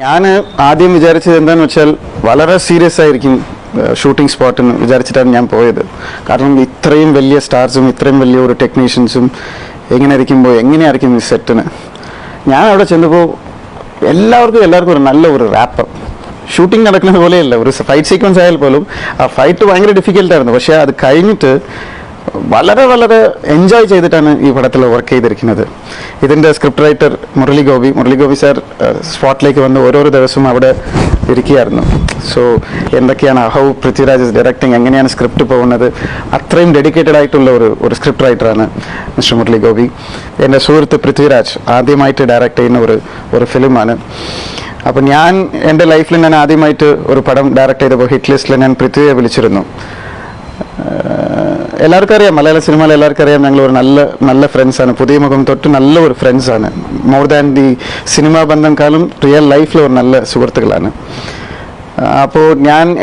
ഞാൻ ആദ്യം വിചാരിച്ചത് എന്താണെന്ന് വെച്ചാൽ വളരെ സീരിയസ് ആയിരിക്കും ഷൂട്ടിംഗ് സ്പോട്ടിന് വിചാരിച്ചിട്ടാണ് ഞാൻ പോയത്. കാരണം ഇത്രയും വലിയ സ്റ്റാർസും ഇത്രയും വലിയ ഒരു ടെക്നീഷ്യൻസും എങ്ങനെയായിരിക്കും ഈ സെറ്റിന്. ഞാൻ അവിടെ ചെന്നപ്പോൾ എല്ലാവർക്കും ഒരു നല്ല ഒരു റാപ്പ്. ഷൂട്ടിംഗ് നടക്കുന്നത് പോലെയല്ല, ഒരു ഫൈറ്റ് സീക്വൻസ് ആയാൽ പോലും ആ ഫൈറ്റ് ഭയങ്കര ഡിഫിക്കൽട്ടായിരുന്നു. പക്ഷേ അത് കഴിഞ്ഞിട്ട് വളരെ എൻജോയ് ചെയ്തിട്ടാണ് ഈ പടത്തിൽ വർക്ക് ചെയ്തിരിക്കുന്നത്. ഇതിൻ്റെ script writer Murali Gopi sir സ്പോട്ടിലേക്ക് വന്ന് ഓരോരോ ദിവസവും അവിടെ ഇരിക്കുകയായിരുന്നു. സോ എന്തൊക്കെയാണ് ഹൗ പൃഥ്വിരാജ് ഡയറക്ടിങ്, എങ്ങനെയാണ് സ്ക്രിപ്റ്റ് പോകുന്നത്, അത്രയും ഡെഡിക്കേറ്റഡ് ആയിട്ടുള്ള ഒരു സ്ക്രിപ്റ്റ് റൈറ്ററാണ് മിസ്റ്റർ മുരളി ഗോപി. എൻ്റെ സുഹൃത്ത് പൃഥ്വിരാജ് ആദ്യമായിട്ട് ഡയറക്റ്റ് ചെയ്യുന്ന ഒരു ഫിലിമാണ്. അപ്പം എൻ്റെ ലൈഫിൽ ഞാൻ ആദ്യമായിട്ട് ഒരു പടം ഡയറക്റ്റ് ചെയ്തപ്പോൾ ഹിറ്റ് ലിസ്റ്റിൽ ഞാൻ പൃഥ്വിയെ വിളിച്ചിരുന്നു. എല്ലാവർക്കും അറിയാം, മലയാള സിനിമയിൽ എല്ലാവർക്കും അറിയാം, ഞങ്ങൾ ഒരു നല്ല ഫ്രണ്ട്സാണ്. പുതിയ മുഖം തൊട്ട് നല്ല ഒരു ഫ്രണ്ട്സാണ്. മോർ ദാൻ ദി സിനിമാ ബന്ധംക്കാളും റിയൽ ലൈഫിൽ ഒരു നല്ല സുഹൃത്തുക്കളാണ്. അപ്പോൾ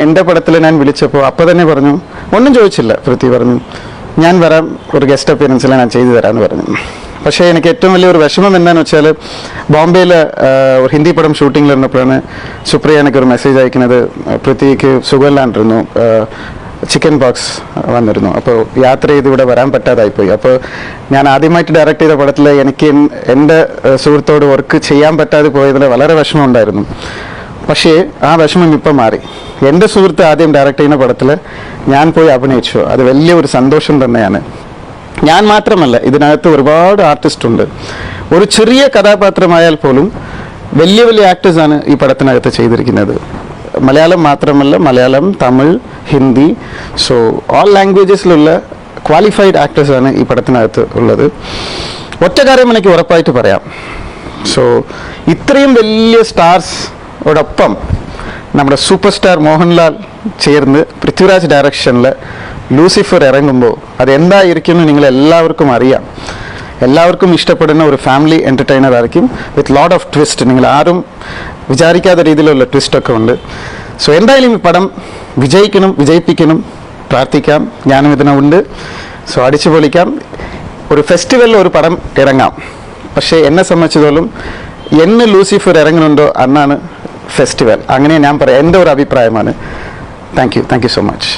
എൻ്റെ പടത്തിൽ ഞാൻ വിളിച്ചപ്പോൾ അപ്പോൾ തന്നെ പറഞ്ഞു, ഒന്നും ചോദിച്ചില്ല. പൃഥ്വി പറഞ്ഞു ഞാൻ വരാം, ഒരു ഗസ്റ്റ് അപ്പിയറൻസിൽ ഞാൻ ചെയ്തു തരാമെന്ന് പറഞ്ഞു. പക്ഷേ എനിക്ക് ഏറ്റവും വലിയൊരു വിഷമം എന്താണെന്ന് വെച്ചാൽ, ബോംബെയിൽ ഒരു ഹിന്ദി പടം ഷൂട്ടിങ്ങിലിരുന്നപ്പോഴാണ് സുപ്രിയ എനിക്കൊരു മെസ്സേജ് അയക്കുന്നത്, പൃഥ്വിക്ക് സുഖമില്ലാണ്ടിരുന്നു, ചിക്കൻ ബോക്സ് വന്നിരുന്നു, അപ്പോൾ യാത്ര ചെയ്ത് ഇവിടെ വരാൻ പറ്റാതായിപ്പോയി. അപ്പോൾ ഞാൻ ആദ്യമായിട്ട് ഡയറക്റ്റ് ചെയ്ത പടത്തിൽ എനിക്ക് എൻ്റെ സുഹൃത്തോട് വർക്ക് ചെയ്യാൻ പറ്റാതെ പോയതിൽ വളരെ വിഷമമുണ്ടായിരുന്നു. പക്ഷേ ആ വിഷമം ഇപ്പം മാറി. എൻ്റെ സുഹൃത്ത് ആദ്യം ഡയറക്റ്റ് ചെയ്യുന്ന പടത്തിൽ ഞാൻ പോയി അഭിനയിച്ചു. അത് വലിയൊരു സന്തോഷം തന്നെയാണ്. ഞാൻ മാത്രമല്ല, ഇതിനകത്ത് ഒരുപാട് ആർട്ടിസ്റ്റ് ഉണ്ട്. ഒരു ചെറിയ കഥാപാത്രമായാൽ പോലും വലിയ ആക്ടേഴ്സാണ് ഈ പടത്തിനകത്ത് ചെയ്തിരിക്കുന്നത്. മലയാളം മാത്രമല്ല, മലയാളം, തമിഴ്, ഹിന്ദി, സോ ഓൾ ലാംഗ്വേജസിലുള്ള ക്വാളിഫൈഡ് ആക്ടേഴ്സാണ് ഈ പടത്തിനകത്ത് ഉള്ളത്. ഒറ്റ കാര്യം എനിക്ക് ഉറപ്പായിട്ട് പറയാം, സോ ഇത്രയും വലിയ സ്റ്റാർസോടൊപ്പം നമ്മുടെ സൂപ്പർ സ്റ്റാർ മോഹൻലാൽ ചേർന്ന് പൃഥ്വിരാജ് ഡയറക്ഷനിൽ ലൂസിഫർ ഇറങ്ങുമ്പോൾ അതെന്തായിരിക്കുമെന്ന് നിങ്ങളെല്ലാവർക്കും അറിയാം. എല്ലാവർക്കും ഇഷ്ടപ്പെടുന്ന ഒരു ഫാമിലി എൻ്റർടൈനർ ആയിരിക്കും, വിത്ത് ലോട്ട് ഓഫ് ട്വിസ്റ്റ്. നിങ്ങൾ ആരും വിചാരിക്കാത്ത രീതിയിലുള്ള ട്വിസ്റ്റൊക്കെ ഉണ്ട്. സോ എന്തായാലും ഈ പടം വിജയിപ്പിക്കണം, പ്രാർത്ഥിക്കാം. ഞാനും ഇതിനുണ്ട്. സോ അടിച്ചു പൊളിക്കാം. ഒരു ഫെസ്റ്റിവലിൽ ഒരു പടം ഇറങ്ങാം, പക്ഷേ എന്നെ സംബന്ധിച്ചിടത്തോളം എന്ന് ലൂസിഫർ ഇറങ്ങുന്നുണ്ടോ അന്നാണ് ഫെസ്റ്റിവൽ. അങ്ങനെ ഞാൻ പറയാം, എൻ്റെ ഒരു അഭിപ്രായമാണ്. Thank you so much.